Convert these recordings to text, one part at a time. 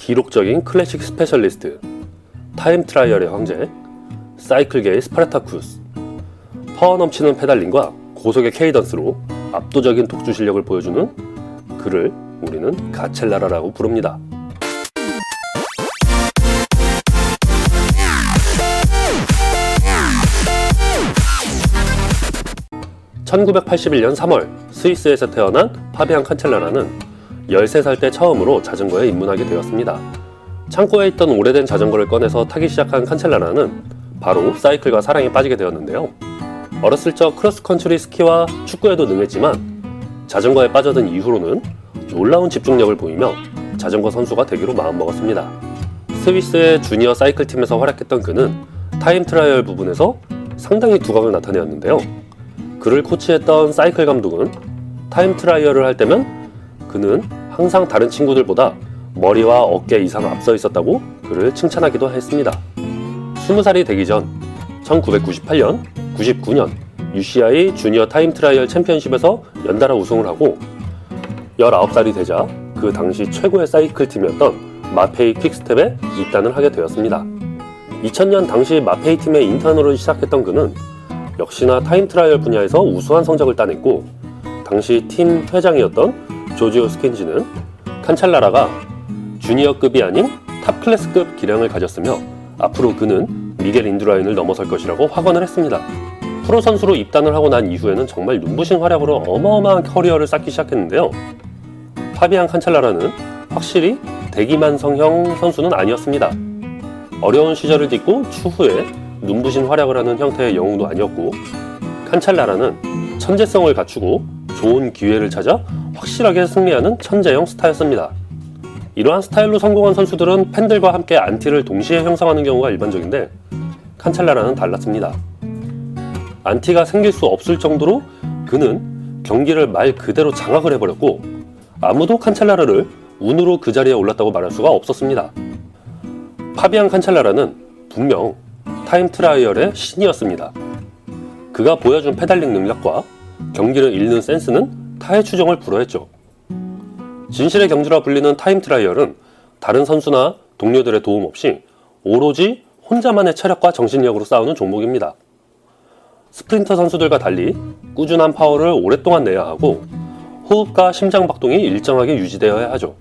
기록적인 클래식 스페셜리스트, 타임 트라이얼의 황제, 사이클계의 스파르타쿠스, 파워 넘치는 페달링과 고속의 케이던스로 압도적인 독주 실력을 보여주는 그를 우리는 가첼라라라고 부릅니다. 1981년 3월 스위스에서 태어난 파비앙 칸첼라라는 13살 때 처음으로 자전거에 입문하게 되었습니다. 창고에 있던 오래된 자전거를 꺼내서 타기 시작한 칸첼라라는 바로 사이클과 사랑에 빠지게 되었는데요. 어렸을 적 크로스컨트리 스키와 축구에도 능했지만 자전거에 빠져든 이후로는 놀라운 집중력을 보이며 자전거 선수가 되기로 마음먹었습니다. 스위스의 주니어 사이클 팀에서 활약했던 그는 타임 트라이얼 부분에서 상당히 두각을 나타내었는데요. 그를 코치했던 사이클 감독은 타임 트라이얼을 할 때면 그는 항상 다른 친구들보다 머리와 어깨 이상 앞서 있었다고 그를 칭찬하기도 했습니다. 20살이 되기 전 1998년, 99년 UCI 주니어 타임 트라이얼 챔피언십에서 연달아 우승을 하고 19살이 되자 그 당시 최고의 사이클 팀이었던 마페이 퀵스텝에 입단을 하게 되었습니다. 2000년 당시 마페이 팀의 인턴으로 시작했던 그는 역시나 타임 트라이얼 분야에서 우수한 성적을 따냈고 당시 팀 회장이었던 조지오 스킨지는 칸첼라라가 주니어급이 아닌 탑 클래스급 기량을 가졌으며 앞으로 그는 미겔 인두라인을 넘어설 것이라고 확언을 했습니다. 프로 선수로 입단을 하고 난 이후에는 정말 눈부신 활약으로 어마어마한 커리어를 쌓기 시작했는데요. 파비앙 칸첼라라는 확실히 대기만 성형 선수는 아니었습니다. 어려운 시절을 딛고 추후에 눈부신 활약을 하는 형태의 영웅도 아니었고 칸첼라라는 천재성을 갖추고 좋은 기회를 찾아 확실하게 승리하는 천재형 스타였습니다. 이러한 스타일로 성공한 선수들은 팬들과 함께 안티를 동시에 형성하는 경우가 일반적인데 칸첼라라는 달랐습니다. 안티가 생길 수 없을 정도로 그는 경기를 말 그대로 장악을 해버렸고 아무도 칸첼라라를 운으로 그 자리에 올랐다고 말할 수가 없었습니다. 파비앙 칸첼라라는 분명 타임 트라이얼의 신이었습니다. 그가 보여준 페달링 능력과 경기를 읽는 센스는 타의 추종을 불허했죠. 진실의 경주라 불리는 타임 트라이얼은 다른 선수나 동료들의 도움 없이 오로지 혼자만의 체력과 정신력으로 싸우는 종목입니다. 스프린터 선수들과 달리 꾸준한 파워를 오랫동안 내야 하고 호흡과 심장 박동이 일정하게 유지되어야 하죠.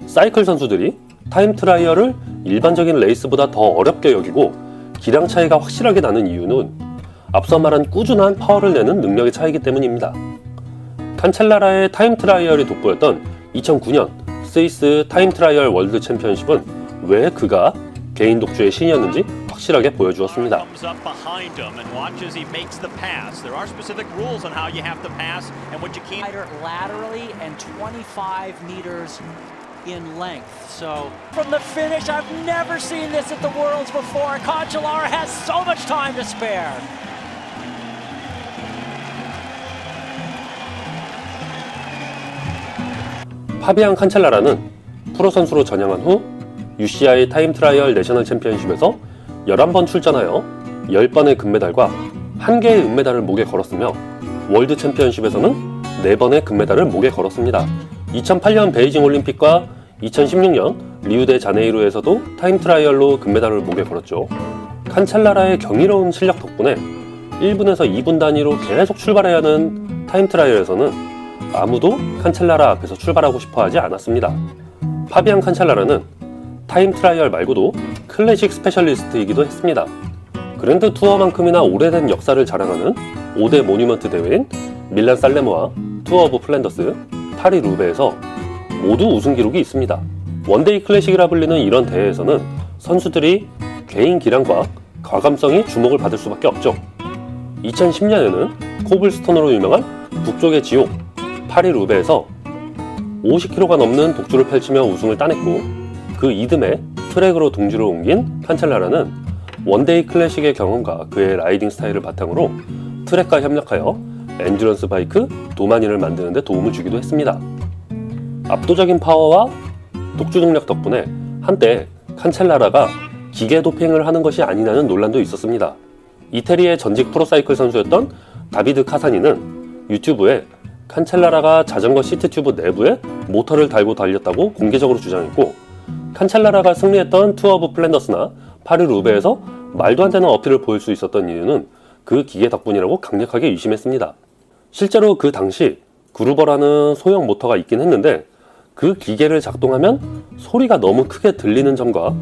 사이클 선수들이 타임 트라이얼을 일반적인 레이스보다 더 어렵게 여기고 기량 차이가 확실하게 나는 이유는 앞서 말한 꾸준한 파워를 내는 능력의 차이이기 때문입니다. 칸첼라라의 타임 트라이얼이 돋보였던 2009년 스위스 타임 트라이얼 월드 챔피언십은 왜 그가 개인 독주의 신이었는지 확실하게 보여주었습니다. in length. So from the finish, I've never seen this at the Worlds before. Cancellara has so much time to spare. 파비앙 칸첼라라는 프로 선수로 전향한 후 UCI 타임 트라이얼 내셔널 챔피언십에서 11번 출전하여 10번의 금메달과 1개의 은메달을 목에 걸었으며 월드 챔피언십에서는 4번의 금메달을 목에 걸었습니다. 2008년 베이징 올림픽과 2016년 리우데 자네이루에서도 타임 트라이얼로 금메달을 목에 걸었죠. 칸첼라라의 경이로운 실력 덕분에 1분에서 2분 단위로 계속 출발해야 하는 타임 트라이얼에서는 아무도 칸첼라라 앞에서 출발하고 싶어 하지 않았습니다. 파비앙 칸첼라라는 타임 트라이얼 말고도 클래식 스페셜리스트이기도 했습니다. 그랜드 투어만큼이나 오래된 역사를 자랑하는 5대 모뉴먼트 대회인 밀란 살레모와 투어 오브 플랜더스, 파리 루베에서 모두 우승 기록이 있습니다. 원데이 클래식이라 불리는 이런 대회에서는 선수들이 개인 기량과 과감성이 주목을 받을 수밖에 없죠. 2010년에는 코블스톤으로 유명한 북쪽의 지옥 파리 루베에서 50km가 넘는 독주를 펼치며 우승을 따냈고 그 이듬해 트랙으로 동주를 옮긴 칸첼라라는 원데이 클래식의 경험과 그의 라이딩 스타일을 바탕으로 트랙과 협력하여 엔듀런스 바이크 도마니를 만드는 데 도움을 주기도 했습니다. 압도적인 파워와 독주 능력 덕분에 한때 칸첼라라가 기계 도핑을 하는 것이 아니냐는 논란도 있었습니다. 이태리의 전직 프로사이클 선수였던 다비드 카사니는 유튜브에 칸첼라라가 자전거 시트 튜브 내부에 모터를 달고 달렸다고 공개적으로 주장했고 칸첼라라가 승리했던 투어 오브 플랜더스나 파리 루베에서 말도 안 되는 어필을 보일 수 있었던 이유는 그 기계 덕분이라고 강력하게 의심했습니다. 실제로 그 당시 그루버라는 소형 모터가 있긴 했는데 그 기계를 작동하면 소리가 너무 크게 들리는 점과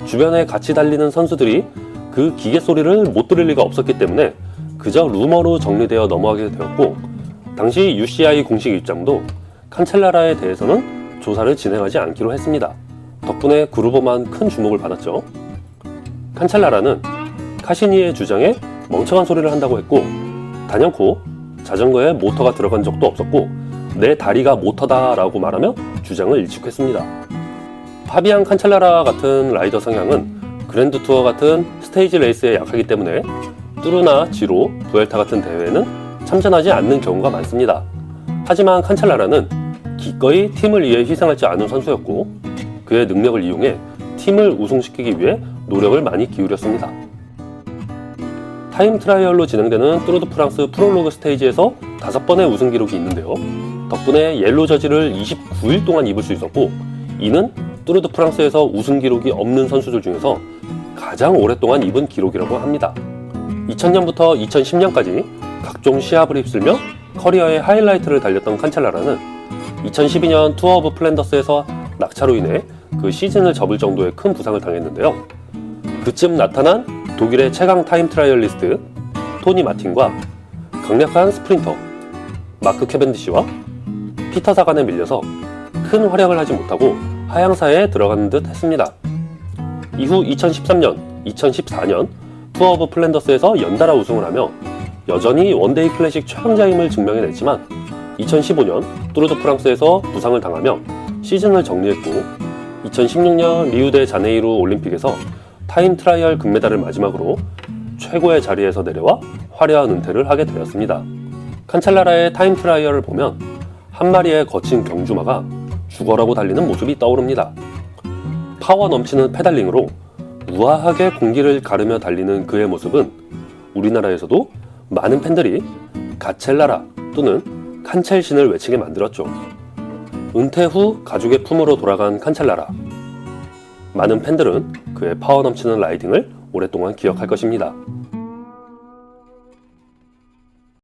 주변에 같이 달리는 선수들이 그 기계 소리를 못 들을 리가 없었기 때문에 그저 루머로 정리되어 넘어가게 되었고, 당시 UCI 공식 입장도 칸첼라라에 대해서는 조사를 진행하지 않기로 했습니다. 덕분에 그루버만 큰 주목을 받았죠. 칸첼라라는 카시니의 주장에 멍청한 소리를 한다고 했고, 단연코 자전거에 모터가 들어간 적도 없었고 내 다리가 모터다 라고 말하며 주장을 일축했습니다. 파비안 칸첼라라 같은 라이더 성향은 그랜드 투어 같은 스테이지 레이스에 약하기 때문에 뚜르나 지로, 부엘타 같은 대회에는 참전하지 않는 경우가 많습니다. 하지만 칸첼라라는 기꺼이 팀을 위해 희생하지 않은 선수였고 그의 능력을 이용해 팀을 우승시키기 위해 노력을 많이 기울였습니다. 타임 트라이얼로 진행되는 뚜르드 프랑스 프롤로그 스테이지에서 5번의 우승 기록이 있는데요. 덕분에 옐로 저지를 29일 동안 입을 수 있었고, 이는 뚜르드 프랑스에서 우승 기록이 없는 선수들 중에서 가장 오랫동안 입은 기록이라고 합니다. 2000년부터 2010년까지 각종 시합을 휩쓸며 커리어의 하이라이트를 달렸던 칸첼라라는 2012년 투어 오브 플랜더스에서 낙차로 인해 그 시즌을 접을 정도의 큰 부상을 당했는데요. 그쯤 나타난 독일의 최강 타임 트라이얼리스트 토니 마틴과 강력한 스프린터 마크 캐벤디시와 피터 사간에 밀려서 큰 활약을 하지 못하고 하향사에 들어가는 듯 했습니다. 이후 2013년, 2014년 투어 오브 플랜더스에서 연달아 우승을 하며 여전히 원데이 클래식 최강자임을 증명해냈지만 2015년 뚜르드 프랑스에서 부상을 당하며 시즌을 정리했고 2016년 리우데 자네이루 올림픽에서 타임 트라이얼 금메달을 마지막으로 최고의 자리에서 내려와 화려한 은퇴를 하게 되었습니다. 칸첼라라의 타임 트라이얼을 보면 한 마리의 거친 경주마가 죽어라고 달리는 모습이 떠오릅니다. 파워 넘치는 페달링으로 우아하게 공기를 가르며 달리는 그의 모습은 우리나라에서도 많은 팬들이 가첼라라 또는 칸첼신을 외치게 만들었죠. 은퇴 후 가족의 품으로 돌아간 칸첼라라. 많은 팬들은 그의 파워 넘치는 라이딩을 오랫동안 기억할 것입니다.